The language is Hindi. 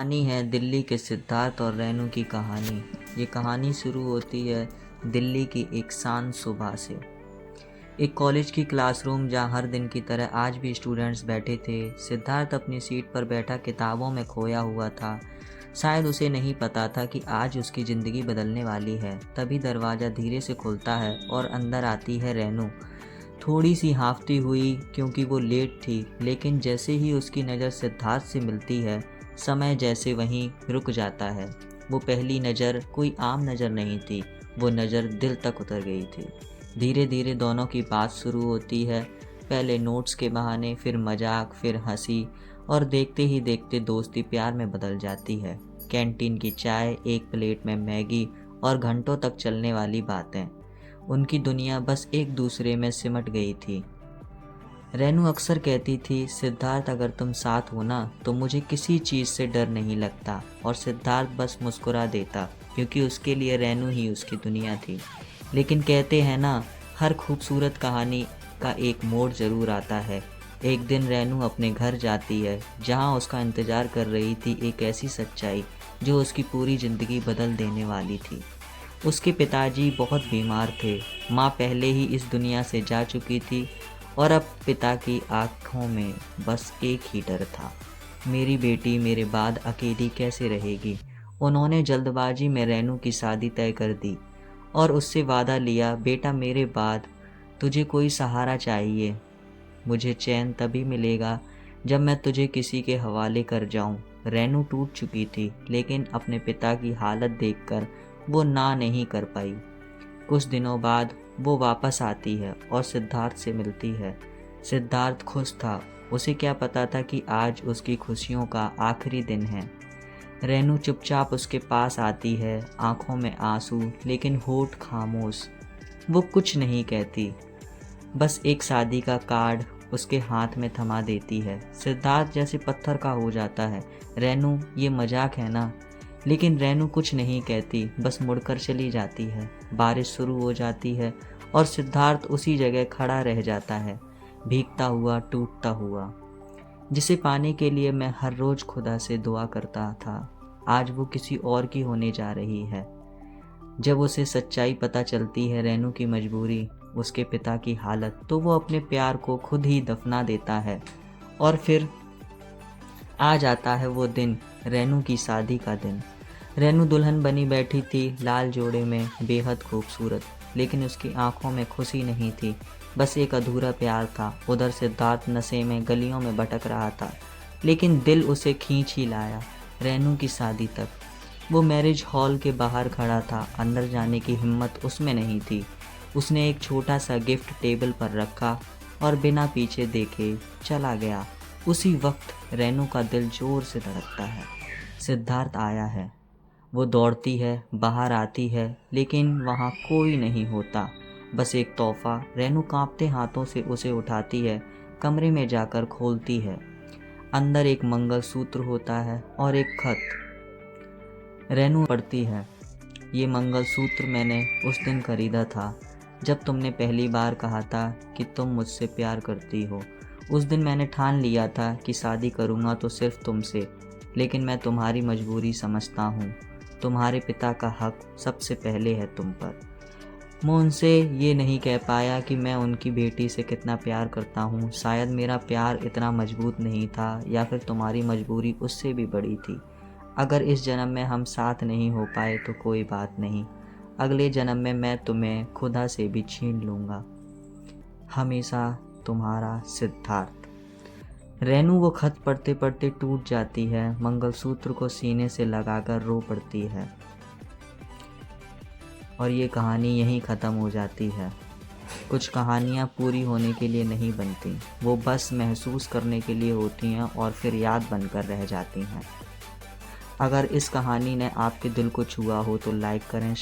कहानी है दिल्ली के सिद्धार्थ और रेनू की कहानी। ये कहानी शुरू होती है दिल्ली की एक शांत सुबह से। एक कॉलेज की क्लासरूम जहाँ हर दिन की तरह आज भी स्टूडेंट्स बैठे थे। सिद्धार्थ अपनी सीट पर बैठा किताबों में खोया हुआ था। शायद उसे नहीं पता था कि आज उसकी ज़िंदगी बदलने वाली है। तभी दरवाज़ा धीरे से खुलता है और अंदर आती है रेनू, थोड़ी सी हांफती हुई क्योंकि वो लेट थी। लेकिन जैसे ही उसकी नज़र सिद्धार्थ से मिलती है, समय जैसे वहीं रुक जाता है। वो पहली नज़र कोई आम नज़र नहीं थी, वो नज़र दिल तक उतर गई थी। धीरे धीरे दोनों की बात शुरू होती है, पहले नोट्स के बहाने, फिर मजाक, फिर हंसी, और देखते ही देखते दोस्ती प्यार में बदल जाती है। कैंटीन की चाय, एक प्लेट में मैगी और घंटों तक चलने वाली बातें, उनकी दुनिया बस एक दूसरे में सिमट गई थी। रेनू अक्सर कहती थी, सिद्धार्थ अगर तुम साथ हो ना तो मुझे किसी चीज़ से डर नहीं लगता, और सिद्धार्थ बस मुस्कुरा देता क्योंकि उसके लिए रेनू ही उसकी दुनिया थी। लेकिन कहते हैं ना, हर खूबसूरत कहानी का एक मोड़ ज़रूर आता है। एक दिन रेनू अपने घर जाती है जहां उसका इंतज़ार कर रही थी एक ऐसी सच्चाई जो उसकी पूरी ज़िंदगी बदल देने वाली थी। उसके पिताजी बहुत बीमार थे, माँ पहले ही इस दुनिया से जा चुकी थी, और अब पिता की आंखों में बस एक ही डर था, मेरी बेटी मेरे बाद अकेली कैसे रहेगी। उन्होंने जल्दबाजी में रेनू की शादी तय कर दी और उससे वादा लिया, बेटा मेरे बाद तुझे कोई सहारा चाहिए, मुझे चैन तभी मिलेगा जब मैं तुझे किसी के हवाले कर जाऊं। रेनू टूट चुकी थी, लेकिन अपने पिता की हालत देखकर वो ना नहीं कर पाई। कुछ दिनों बाद वो वापस आती है और सिद्धार्थ से मिलती है। सिद्धार्थ खुश था, उसे क्या पता था कि आज उसकी खुशियों का आखिरी दिन है। रेनू चुपचाप उसके पास आती है, आंखों में आंसू लेकिन होठ खामोश। वो कुछ नहीं कहती, बस एक शादी का कार्ड उसके हाथ में थमा देती है। सिद्धार्थ जैसे पत्थर का हो जाता है, रेनू ये मजाक है ना। लेकिन रेनू कुछ नहीं कहती, बस मुड़कर चली जाती है। बारिश शुरू हो जाती है और सिद्धार्थ उसी जगह खड़ा रह जाता है, भीगता हुआ, टूटता हुआ। जिसे पाने के लिए मैं हर रोज़ खुदा से दुआ करता था, आज वो किसी और की होने जा रही है। जब उसे सच्चाई पता चलती है, रेनू की मजबूरी, उसके पिता की हालत, तो वो अपने प्यार को खुद ही दफना देता है। और फिर आ जाता है वो दिन, रेनू की शादी का दिन। रेनू दुल्हन बनी बैठी थी, लाल जोड़े में, बेहद खूबसूरत, लेकिन उसकी आंखों में खुशी नहीं थी, बस एक अधूरा प्यार था। उधर सिद्धार्थ नशे में गलियों में भटक रहा था, लेकिन दिल उसे खींच ही लाया रेनू की शादी तक। वो मैरिज हॉल के बाहर खड़ा था, अंदर जाने की हिम्मत उसमें नहीं थी। उसने एक छोटा सा गिफ्ट टेबल पर रखा और बिना पीछे देखे चला गया। उसी वक्त रेनू का दिल जोर से धड़कता है। सिद्धार्थ आया है। वो दौड़ती है, बाहर आती है, लेकिन वहाँ कोई नहीं होता, बस एक तोहफा। रेनू कांपते हाथों से उसे उठाती है, कमरे में जाकर खोलती है। अंदर एक मंगलसूत्र होता है और एक खत। रेनू पढ़ती है, ये मंगलसूत्र मैंने उस दिन खरीदा था जब तुमने पहली बार कहा था कि तुम मुझसे प्यार करती हो। उस दिन मैंने ठान लिया था कि शादी करूँगा तो सिर्फ तुमसे, लेकिन मैं तुम्हारी मजबूरी समझता हूँ। तुम्हारे पिता का हक सबसे पहले है तुम पर। मैं उनसे ये नहीं कह पाया कि मैं उनकी बेटी से कितना प्यार करता हूँ। शायद मेरा प्यार इतना मजबूत नहीं था, या फिर तुम्हारी मजबूरी उससे भी बड़ी थी। अगर इस जन्म में हम साथ नहीं हो पाए तो कोई बात नहीं, अगले जन्म में मैं तुम्हें खुदा से भी छीन लूँगा। हमेशा तुम्हारा सिद्धार्थ। रेनू वो खत पढ़ते पढ़ते टूट जाती है, मंगलसूत्र को सीने से लगाकर रो पड़ती है, और ये कहानी यहीं ख़त्म हो जाती है। कुछ कहानियाँ पूरी होने के लिए नहीं बनती, वो बस महसूस करने के लिए होती हैं और फिर याद बनकर रह जाती हैं। अगर इस कहानी ने आपके दिल को छुआ हो तो लाइक करें।